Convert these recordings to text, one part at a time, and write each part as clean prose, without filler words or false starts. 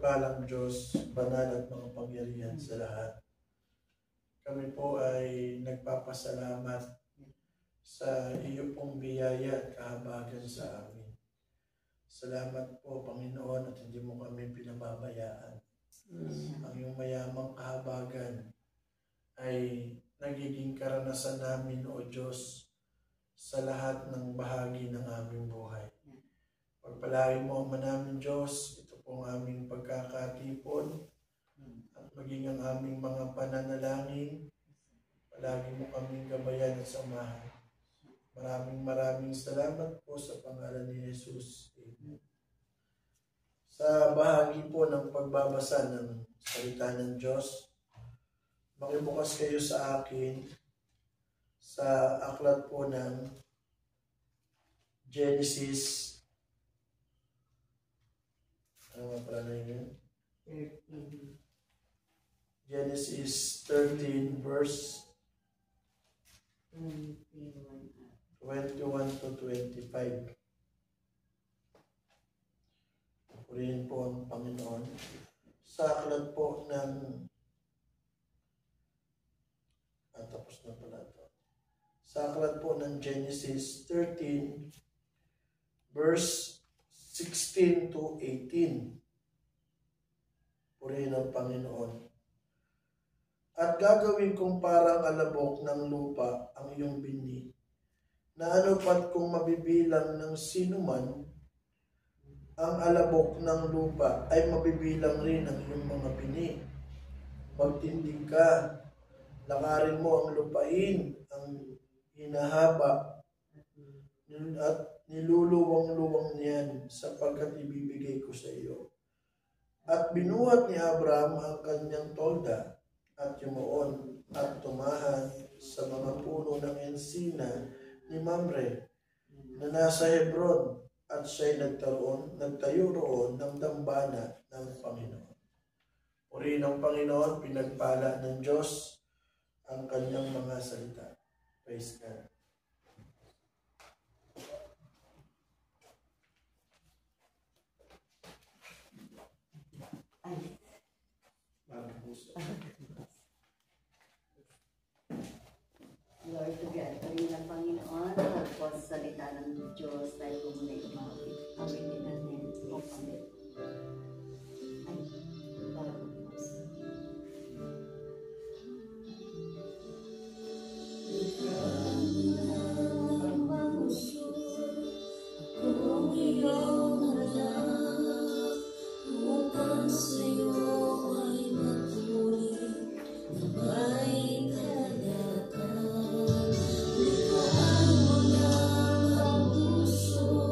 mapagpalang Diyos, banal at makapangyarihan sa lahat. Kami po ay nagpapasalamat sa iyo pong biyaya at kahabagan sa amin. Salamat po, Panginoon, at hindi mo kami pinababayaan. Ang iyong mayamang kahabagan ay nagiging karanasan namin, O Diyos, sa lahat ng bahagi ng aming buhay. Pagpalain mo, Ama namin Diyos, ito pong aming pagkakatipon at maging ang aming mga pananalangin. Palagi mo kaming gabayan at samahan. Maraming salamat po sa pangalan ni Jesus. Amen. Sa bahagi po ng pagbabasa ng salita ng Diyos, makibukas kayo sa akin sa aklat po ng Genesis. Ano nga pala na yun? Genesis 13 verse 21 to 25. Purihin po ang Panginoon. Sa aklat po ng tapos na pala ito. Sa aklat po ng Genesis 13 verse 16 to 18. Purihin ang Panginoon. At gagawin kong parang alabok ng lupa ang iyong binhi, na anupat kung mabibilang ng sinuman, ang alabok ng lupa ay mabibilang rin ang iyong mga binhi. Magtindig ka, lakarin mo ang lupain, ang hinahaba, at niluluwang-luwang niyan sapagkat ibibigay ko sa iyo. At binuhat ni Abraham ang kanyang tolda at yumuon at tumahan sa mga puno ng ensina ni Mamre na nasa Hebron, at siya'y nagtayo roon ng dambana ng Panginoon. Purihin ang Panginoon, pinagpala ng Diyos ang kanyang mga salita. Praise God. Lord, tugian ng Panginoon, po sa salita ng Diyos, tayo po muna umawit. Awitin natin o pamit. Ay, bago po sa kung iyong anak, upang sa'yo ay matuloy na may kalagahan. Likhaan mo lang ang puso,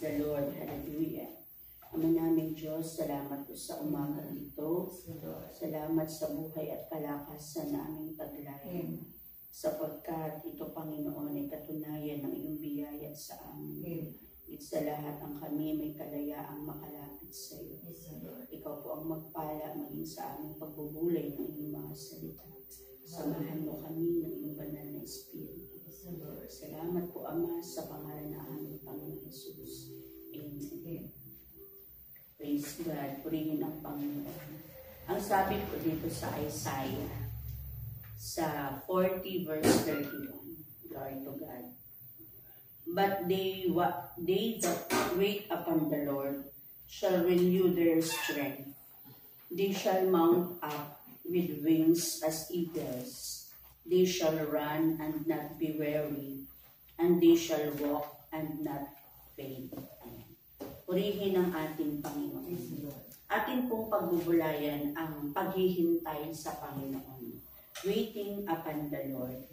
the Lord. Hallelujah. Ama naming Diyos, salamat po sa umagang ito. Salamat sa buhay at kalakasan na aming taglay. Sapagkat ito, Panginoon, ay katunayan ng iyong biyaya sa amin. Sa lahat ang kami may kalayaang makalapit sa iyo. Ikaw po ang magpala maging sa aming pagbubulay ng iyong mga salita. Samahan mo kami ng iyong banal na Espiritu. Salamat po, Ama, sa pangalan ng aming Panginoon Jesus. Amen. Praise God. Purihin ang Panginoon. Ang sabi po dito sa Isaiah, sa 40 verse 31. Glory to God. But they that wait upon the Lord shall renew their strength. They shall mount up with wings as eagles. They shall run and not be weary, and they shall walk and not faint. Purihin ang ating Panginoon. Atin pong pagbubulayan ang paghihintay sa Panginoon. Waiting upon the Lord.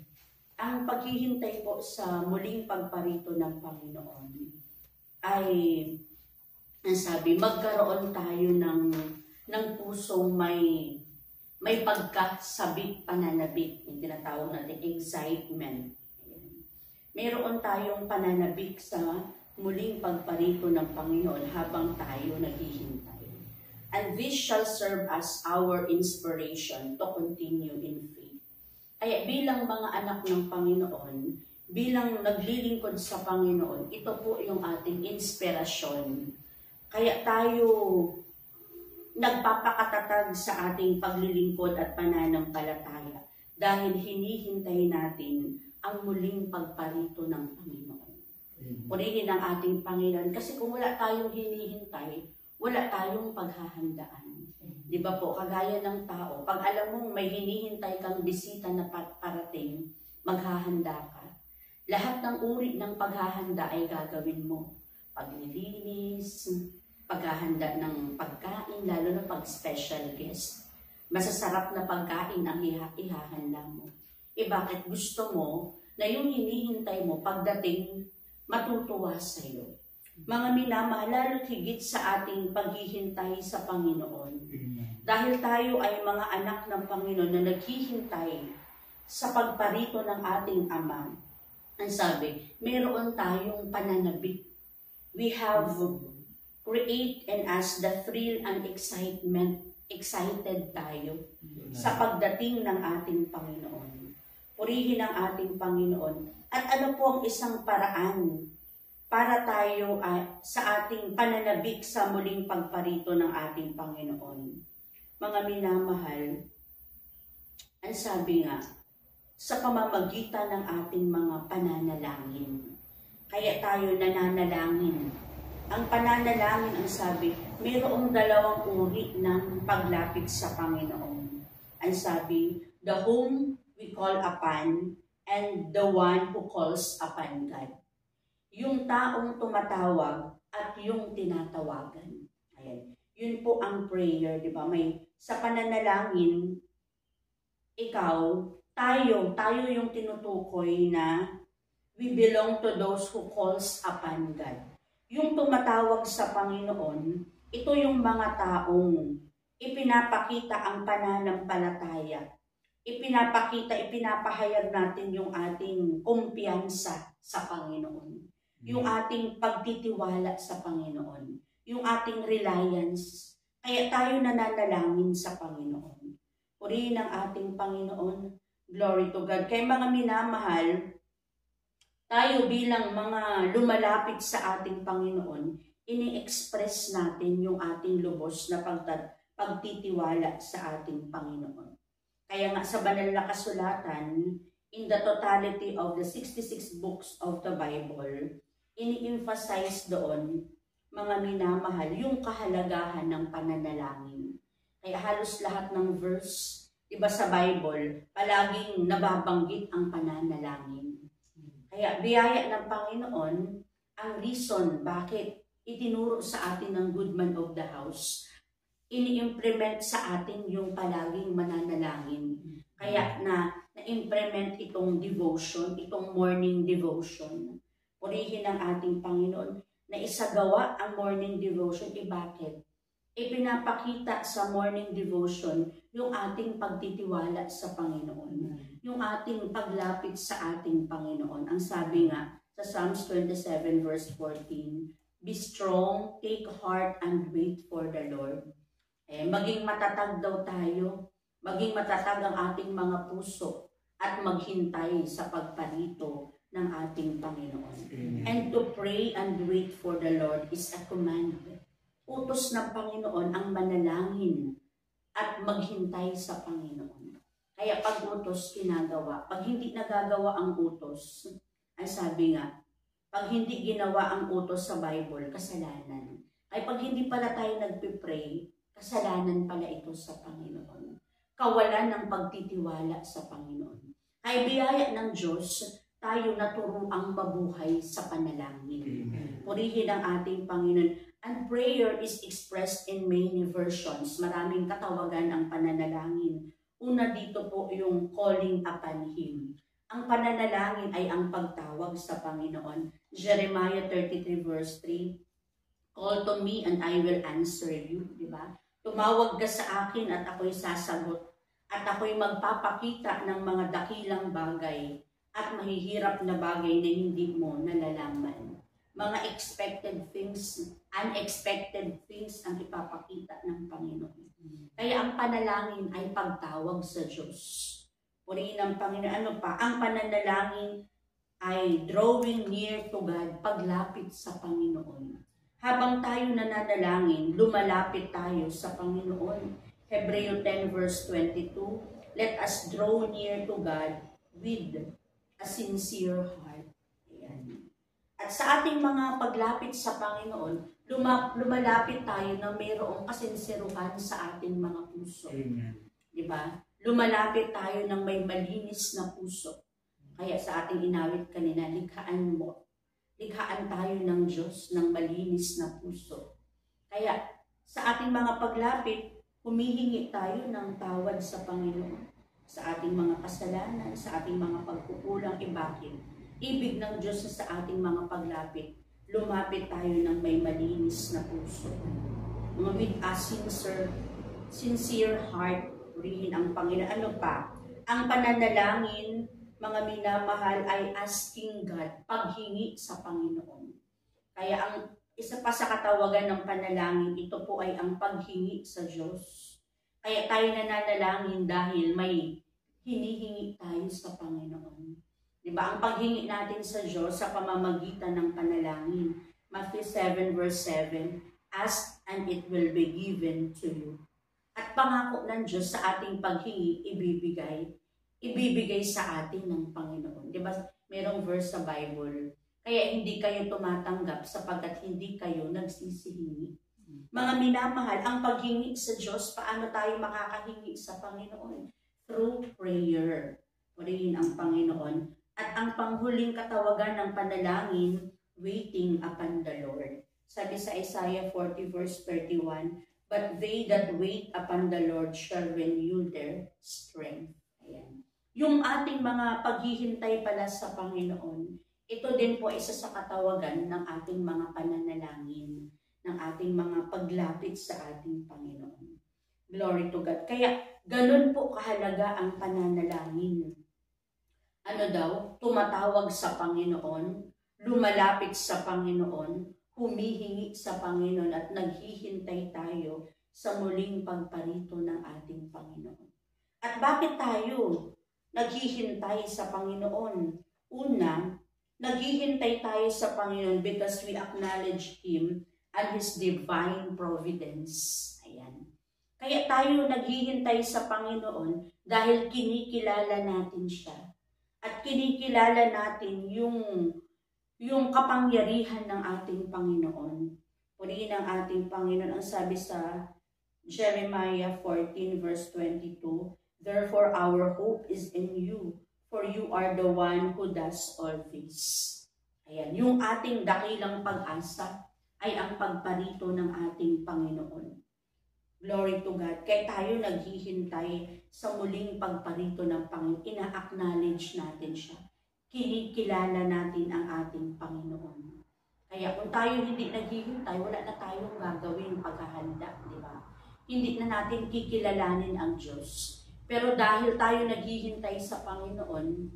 Ang paghihintay po sa muling pagparito ng Panginoon ay, ang sabi, magkaroon tayo ng pusong may pagkasabik pananabik. Yung tinatawag natin excitement. Meron tayong pananabik sa muling pagparito ng Panginoon habang tayo naghihintay. And this shall serve as our inspiration to continue in faith. Kaya bilang mga anak ng Panginoon, bilang naglilingkod sa Panginoon, ito po yung ating inspirasyon. Kaya tayo nagpapakatatag sa ating paglilingkod at pananampalataya dahil hinihintay natin ang muling pagparito ng Panginoon. Purihin ang ating Panginoon kasi kung wala tayong hinihintay, wala tayong paghahandaan. Di ba po, kagaya ng tao, pag alam mong may hinihintay kang bisita na parating, maghahanda ka. Lahat ng uri ng paghahanda ay gagawin mo. Paglilinis, paghahanda ng pagkain, lalo na pag special guest. Masasarap na pagkain ang ihahanda mo. Bakit gusto mo na yung hinihintay mo pagdating matutuwa sa iyo? Mga minamahal, lalo't higit sa ating paghihintay sa Panginoon. Dahil tayo ay mga anak ng Panginoon na naghihintay sa pagparito ng ating Ama. Ang sabi, meron tayong pananabik. We have create in us the thrill and excitement. Excited tayo sa pagdating ng ating Panginoon. Purihin ang ating Panginoon. At ano po ang isang paraan para tayo sa ating pananabik sa muling pagparito ng ating Panginoon? Mga minamahal, ang sabi nga, sa pamamagitan ng ating mga pananalangin. Kaya tayo nananalangin. Ang pananalangin, ang sabi, mayroong dalawang uri ng paglapit sa Panginoon. Ang sabi, the whom we call upon and the one who calls upon God. Yung taong tumatawag at yung tinatawagan. Ayan. Yun po ang prayer, di ba? May sa pananalangin, tayo yung tinutukoy na we belong to those who calls upon God. Yung tumatawag sa Panginoon, ito yung mga taong ipinapakita ang pananampalataya. Ipinapahayag natin yung ating kumpiyansa sa Panginoon. Yung ating pagtitiwala sa Panginoon. Yung ating reliance. Kaya tayo nananalangin sa Panginoon. Purihin ang ating Panginoon. Glory to God. Kaya mga minamahal, tayo bilang mga lumalapit sa ating Panginoon, ini-express natin yung ating lubos na pagtitiwala sa ating Panginoon. Kaya nga sa banal na kasulatan, in the totality of the 66 books of the Bible, ini-emphasize doon, mga minamahal, yung kahalagahan ng pananalangin. Kaya halos lahat ng verse, iba sa Bible, palaging nababanggit ang pananalangin. Kaya biyaya ng Panginoon, ang reason bakit itinuro sa atin ng good man of the house, ini-implement sa atin yung palaging mananalangin. Kaya na-implement itong devotion, itong morning devotion. Purihin ang ating Panginoon. na isagawa ang morning devotion. Bakit? Ipinapakita sa morning devotion yung ating pagtitiwala sa Panginoon. Yung ating paglapit sa ating Panginoon. Ang sabi nga sa Psalms 27 verse 14, "Be strong, take heart, and wait for the Lord." Maging matatag daw tayo, maging matatag ang ating mga puso, at maghintay sa pagparito ng ating Panginoon. Amen. And to pray and wait for the Lord is a command. Utos ng Panginoon ang manalangin at maghintay sa Panginoon. Kaya pag utos, ginagawa. Pag hindi nagagawa ang utos, ay sabi nga, pag hindi ginawa ang utos sa Bible, kasalanan. Ay pag hindi pala tayo nagpipray, kasalanan pala ito sa Panginoon. Kawalan ng pagtitiwala sa Panginoon. Ay biyaya ng Diyos, tayo naturuang mabuhay sa panalangin. Purihin ang ating Panginoon. And prayer is expressed in many versions. Maraming katawagan ang pananalangin. Una dito po yung calling upon Him. Ang pananalangin ay ang pagtawag sa Panginoon. Jeremiah 33 verse 3, "Call to me and I will answer you." Diba? Tumawag ka sa akin at ako'y sasagot. At ako'y magpapakita ng mga dakilang bagay at mahihirap na bagay na hindi mo nalalaman. Mga expected things, unexpected things ang ipapakita ng Panginoon. Kaya ang panalangin ay pagtawag sa Diyos. Purihin ang Panginoon. Ano pa? Ang pananalangin ay drawing near to God, paglapit sa Panginoon. Habang tayo nananalangin, lumalapit tayo sa Panginoon. Hebreo 10 verse 22, "Let us draw near to God with a sincere heart." Ayan. At sa ating mga paglapit sa Panginoon, lumalapit tayo na mayroong kasinseruhan sa ating mga puso. Amen. Diba? Lumalapit tayo ng may malinis na puso. Kaya sa ating inawit kanina, likhaan mo. Likhaan tayo ng Diyos ng malinis na puso. Kaya sa ating mga paglapit, humihingi tayo ng tawad sa Panginoon. Sa ating mga kasalanan, sa ating mga pagkukulang, bakit? Ibig ng Diyos sa ating mga paglapit, lumapit tayo ng may malinis na puso. With a sincere heart, purihin ang Panginoon. Ano pa? Ang pananalangin, mga minamahal, ay asking God, paghingi sa Panginoon. Kaya ang isa pa sa katawagan ng panalangin, ito po ay ang paghingi sa Diyos. Kaya tayo nananalangin dahil may hinihingi tayo sa Panginoon. Diba? Ang paghingi natin sa Diyos sa pamamagitan ng panalangin. Matthew 7 verse 7, "Ask and it will be given to you." At pangako ng Diyos sa ating paghingi, ibibigay sa atin ng Panginoon. Diba? Merong verse sa Bible, "Kaya hindi kayo tumatanggap sapagkat hindi kayo nagsisihingi." Mga minamahal, ang paghingi sa Diyos, paano tayo makakahingi sa Panginoon? Through prayer. Purihin ang Panginoon. At ang panghuling katawagan ng panalangin, waiting upon the Lord. Sabi sa Isaiah 40 verse 31, "But they that wait upon the Lord shall renew their strength." Ayan. Yung ating mga paghihintay pala sa Panginoon, ito din po isa sa katawagan ng ating mga pananalangin, ng ating mga paglapit sa ating Panginoon. Glory to God. Kaya ganun po kahalaga ang pananalangin. Ano daw? Tumatawag sa Panginoon, lumalapit sa Panginoon, humihingi sa Panginoon at naghihintay tayo sa muling pagparito ng ating Panginoon. At bakit tayo naghihintay sa Panginoon? Una, naghihintay tayo sa Panginoon because we acknowledge Him and His divine providence. Ayan. Kaya tayo naghihintay sa Panginoon dahil kinikilala natin siya. At kinikilala natin yung kapangyarihan ng ating Panginoon. Purihin ang ating Panginoon. Ang sabi sa Jeremiah 14 verse 22, "Therefore our hope is in you, for you are the one who does all this." Ayan, yung ating dakilang pag-asa ay ang pagparito ng ating Panginoon. Glory to God. Kaya tayo naghihintay sa muling pagparito ng Panginoon. Ina-acknowledge natin siya. Kinikilala natin ang ating Panginoon. Kaya kung tayo hindi naghihintay, wala na tayong gagawin paghahanda, di ba? Hindi na natin kikilalanin ang Diyos. Pero dahil tayo naghihintay sa Panginoon,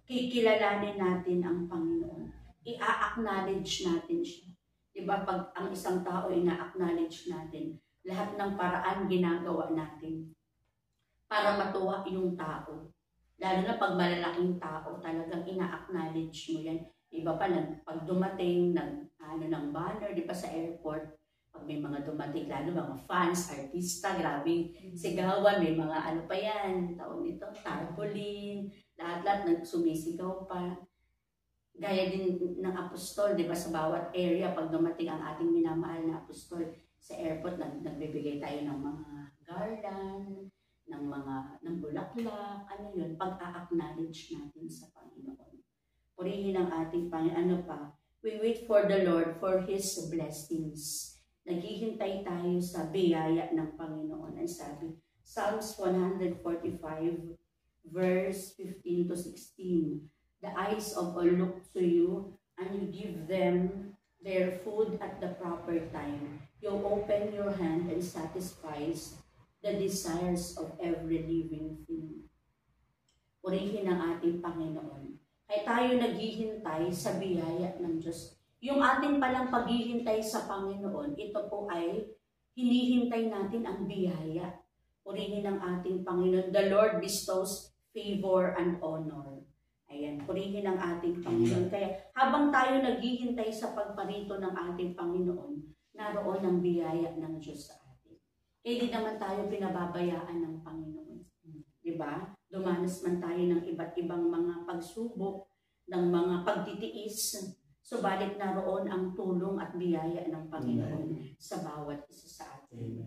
kikilalanin natin ang Panginoon. I-acknowledge natin siya. Diba, pag ang isang tao ina-acknowledge natin, lahat ng paraan ginagawa natin para matuwa yung tao. Lalo na pag malalaking tao, talagang ina-acknowledge mo yan. Iba pa, pag dumating ng banner, di ba sa airport, pag may mga dumating, lalo mga fans, artista, grabing sigawan, may mga ano pa yan, taon nito, tarpaulin, lahat-lahat nagsumisigaw pa. Gaya din ng apostol, di ba, sa bawat area, pag dumating ang ating minamahal na apostol sa airport, nagbibigay tayo ng mga garland, ng bulaklak, ano yun, pag-a-acknowledge natin sa Panginoon. Purihin ang ating Panginoon. Ano pa? We wait for the Lord for His blessings. Naghihintay tayo sa biyaya ng Panginoon. Ang sabi, Psalms 145, verse 15 to 16. The eyes of all look to you, and you give them their food at the proper time. You open your hand and satisfies the desires of every living thing. Purihin ang ating Panginoon. Kaya tayo naghihintay sa biyaya ng Diyos. Yung ating palang paghihintay sa Panginoon, ito po ay hinihintay natin ang biyaya. Purihin ang ating Panginoon. The Lord bestows favor and honor. Ayan, purihin ang ating Panginoon. Kaya habang tayo naghihintay sa pagparito ng ating Panginoon, naroon ang biyaya ng Diyos sa atin. Kaya di naman tayo pinababayaan ng Panginoon. Diba? Dumanas man tayo ng iba't ibang mga pagsubok, ng mga pagtitiis, subalit naroon ang tulong at biyaya ng Panginoon sa bawat isa sa atin.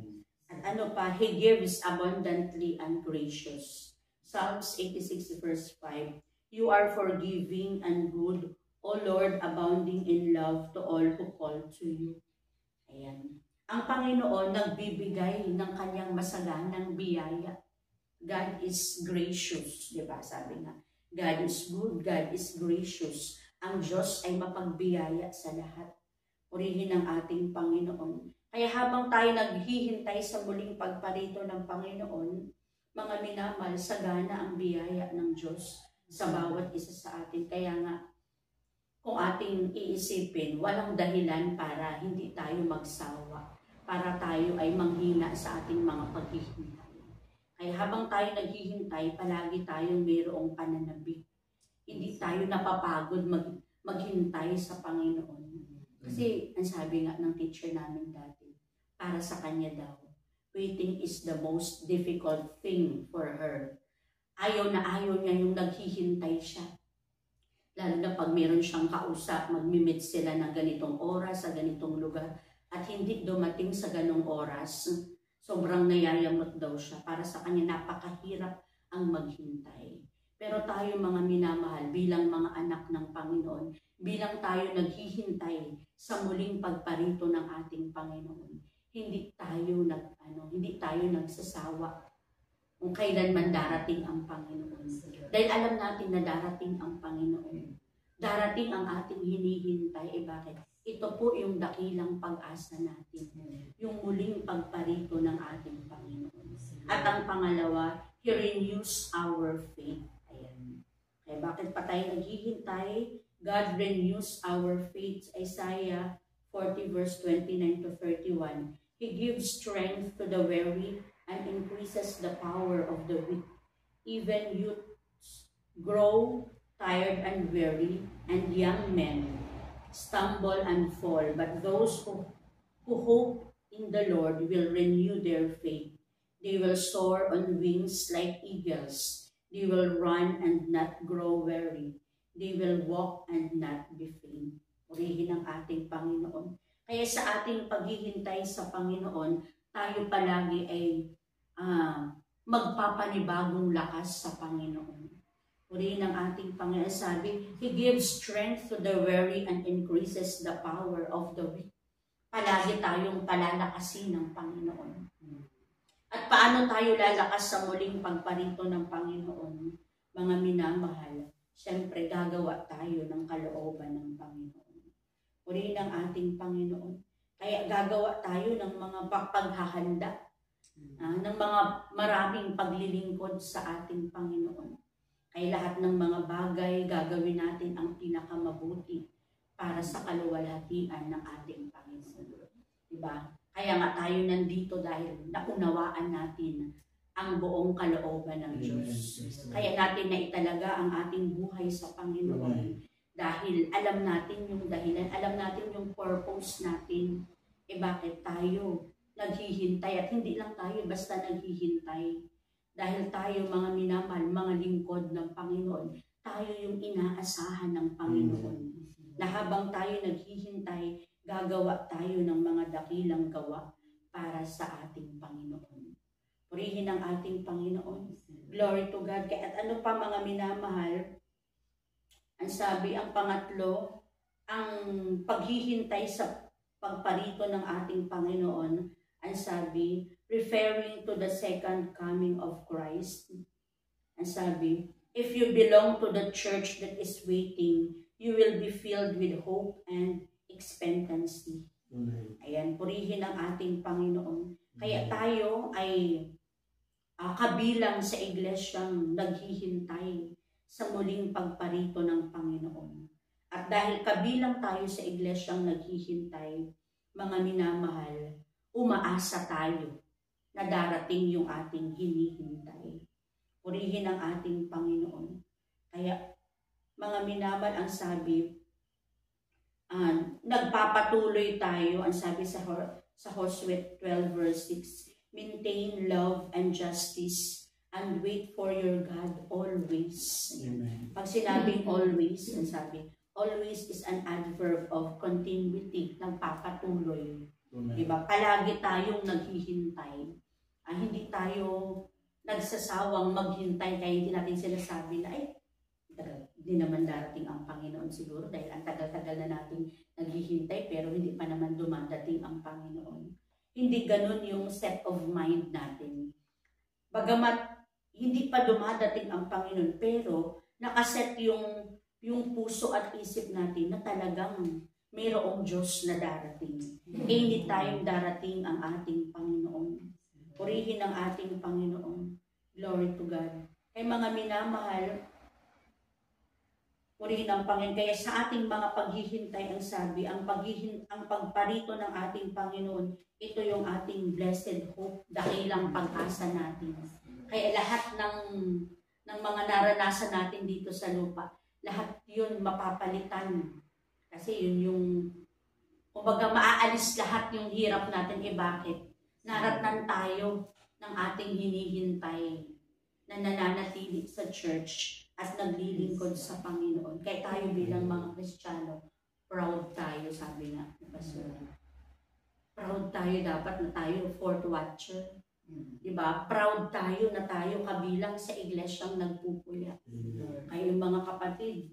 At ano pa, He gives abundantly and gracious. Psalms 86 verse 5, You are forgiving and good, O Lord, abounding in love to all who call to you. Ayan. Ang Panginoon nagbibigay ng kanyang masaganang biyaya. God is gracious, di ba? Sabi nga, God is good, God is gracious. Ang Diyos ay mapagbiyaya sa lahat. Purihin ang ating Panginoon. Kaya habang tayo naghihintay sa muling pagparito ng Panginoon, mga minamahal, sagana ang biyaya ng Diyos sa bawat isa sa atin. Kaya nga, kung ating iisipin, walang dahilan para hindi tayo magsawa, para tayo ay manghina sa ating mga paghihintay. Kaya habang tayo naghihintay, palagi tayong mayroong pananabik. Hindi tayo napapagod maghintay sa Panginoon. Kasi ang sabi nga ng teacher namin dati, para sa kanya daw, waiting is the most difficult thing for her. Ayaw na ayaw niya yung naghihintay siya. Lalo na pag meron siyang kausap, magmi-meet sila ng ganitong oras, sa ganitong lugar, at hindi dumating sa ganong oras, sobrang nayayamot daw siya. Para sa kanya, napakahirap ang maghintay. Pero tayo mga minamahal, bilang mga anak ng Panginoon, bilang tayo naghihintay sa muling pagparito ng ating Panginoon, hindi tayo nagsasawa kung kailan man darating ang Panginoon. Dahil alam natin na darating ang Panginoon. Darating ang ating hinihintay. Bakit? Ito po yung dakilang pag-asa natin. Yung muling pagparito ng ating Panginoon. At ang pangalawa, He renews our faith. Ayan. Kaya bakit pa tayo naghihintay? God renews our faith. Isaiah 40 verse 29 to 31. He gives strength to the weary and increases the power of the weak. Even youths grow tired and weary, and young men stumble and fall. But those who hope in the Lord will renew their faith. They will soar on wings like eagles. They will run and not grow weary. They will walk and not be faint. Purihin ang ating Panginoon. Kaya sa ating paghihintay sa Panginoon, tayo palagi ay magpapanibagong lakas sa Panginoon. Purihin ang ating Panginoon. Sabi, He gives strength to the weary and increases the power of the weak. Palagi tayong palalakasin ng Panginoon. At paano tayo lalakas sa muling pagparito ng Panginoon? Mga minamahal, siyempre gagawa tayo ng kalooban ng Panginoon. Purihin ang ating Panginoon. Kaya gagawa tayo ng mga paghahanda, ng mga maraming paglilingkod sa ating Panginoon. Kaya lahat ng mga bagay gagawin natin ang pinakamabuti para sa kaluwalhatian ng ating Panginoon. Diba? Kaya nga tayo nandito dahil naunawaan natin ang buong kalooban ng Diyos. Kaya natin na italaga ang ating buhay sa Panginoon. Dahil alam natin yung dahilan, alam natin yung purpose natin. Bakit tayo naghihintay? At hindi lang tayo basta naghihintay. Dahil tayo mga minamahal, mga lingkod ng Panginoon, tayo yung inaasahan ng Panginoon. Na habang tayo naghihintay, gagawa tayo ng mga dakilang gawa para sa ating Panginoon. Purihin ang ating Panginoon. Glory to God. At ano pa mga minamahal, ang sabi, ang pangatlo, ang paghihintay sa pagparito ng ating Panginoon, ang sabi, referring to the second coming of Christ. Ang sabi, if you belong to the church that is waiting, you will be filled with hope and expectancy. Ayan, purihin ang ating Panginoon. Kaya tayo ay kabilang sa iglesyang naghihintay sa muling pagparito ng Panginoon. At dahil kabilang tayo sa iglesyang naghihintay, mga minamahal, umaasa tayo na darating yung ating hinihintay. Purihin ang ating Panginoon. Kaya mga minamahal, ang sabi, nagpapatuloy tayo, ang sabi sa Joshua 12 verse 6, maintain love and justice and wait for your God always. Amen. Pag sinabing always, ang sabi, always is an adverb of continuity, nagpapatuloy. Diba? Palagi tayong naghihintay. Hindi tayo nagsasawang maghintay, kaya hindi natin sinasabi na, hindi naman darating ang Panginoon siguro dahil ang tagal-tagal na natin naghihintay pero hindi pa naman dumadating ang Panginoon. Hindi ganun yung set of mind natin. Bagamat hindi pa dumadating ang Panginoon, pero nakaset yung puso at isip natin na talagang mayroong Diyos na darating. Anytime darating ang ating Panginoon. Purihin ang ating Panginoon. Glory to God. Kaya mga minamahal, purihin ang Panginoon. Kaya sa ating mga paghihintay, ang sabi, ang pagparito ng ating Panginoon, ito yung ating blessed hope, dakilang pag-asa natin. Kaya lahat ng mga naranasan natin dito sa lupa, lahat yun mapapalitan. Kasi yun yung, kumbaga maaalis lahat yung hirap natin. Bakit? Naratnan tayo ng ating hinihintay na nananatili sa church at naglilingkod sa Panginoon. Kaya tayo bilang mga Kristiyano, proud tayo, sabi nga ni Pastor. Proud tayo dapat na tayo fourth watcher. Diba? Proud tayo na tayo kabilang sa iglesyang nagpupuyat. Kaya yung mga kapatid,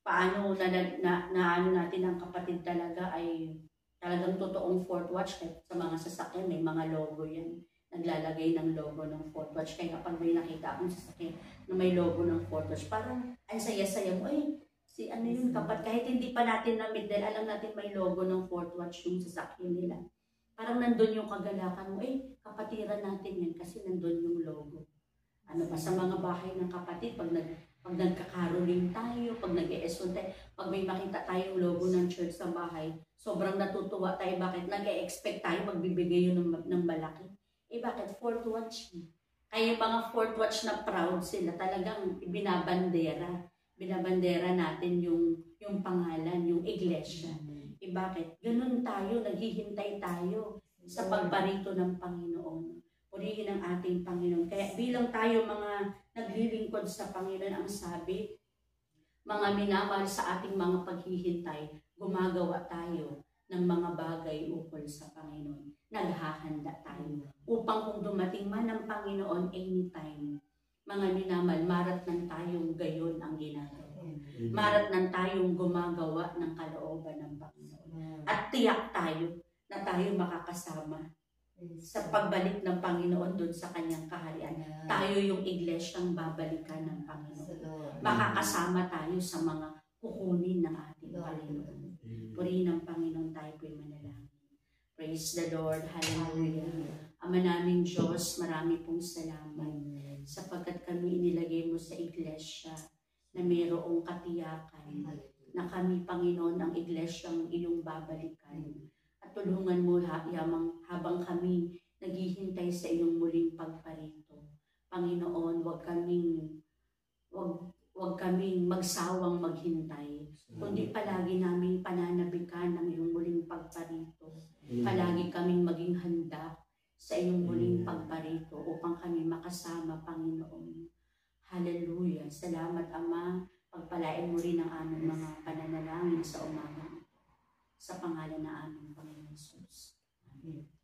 paano na natin ang kapatid talaga ay talagang totoong fourth watch. Kahit sa mga sasakyan, may mga logo yan. Naglalagay ng logo ng fourth watch. Kaya kapag may nakita akong sasakyan na may logo ng fourth watch, parang ang saya-saya mo, si ano yun kapag kahit hindi pa natin na-meet dahil alam natin may logo ng fourth watch yung sasakyan nila. Parang nandun yung kagalakan mo, kapatiran natin yan kasi nandun yung logo. Ano pa sa mga bahay ng kapatid, pag nagkakaroling tayo, pag nag-e-eson tayo, pag may makita tayong logo ng church sa bahay, sobrang natutuwa tayo. Bakit? Nag-e-expect tayo magbibigay yun ng malaki. Bakit? Fourth watch. Kaya mga fourth watch na proud sila, talagang binabandera. Binabandera natin yung pangalan, yung iglesia. Bakit? Ganun tayo, naghihintay tayo sa pagparito ng Panginoon. Purihin ang ating Panginoon. Kaya bilang tayo mga naglilingkod sa Panginoon, ang sabi, mga minamahal sa ating mga paghihintay, gumagawa tayo ng mga bagay ukol sa Panginoon. Naghahanda tayo upang kung dumating man ang Panginoon anytime, mga minamahal, maratnan tayong gayon ang ginagawa. Maratnan tayong gumagawa ng kalooban ng Panginoon. At tiyak tayo na tayo makakasama sa pagbalik ng Panginoon doon sa kanyang kaharian. Tayo yung iglesyang babalikan ng Panginoon. Makakasama tayo sa mga kukunin ng ating Panginoon. Puri ng Panginoon tayo po'y manalangin. Praise the Lord. Hallelujah. Ama naming Diyos, marami pong salamat sapagkat kami inilagay mo sa iglesia na mayroong katiyakan na kami, Panginoon, ang iglesyang iyong babalikan. At tulungan mo habang kami naghihintay sa iyong muling pagparito. Panginoon, huwag kaming magsawang maghintay, kundi palagi naming pananabikan ang iyong muling pagparito. Palagi kaming maging handa sa iyong muling pagparito upang kami makasama, Panginoon. Hallelujah. Salamat, Ama. Pagpalain mo rin ang aming mga pananalangin sa umaga. Sa pangalan na aming Panginoon Jesus. Amen.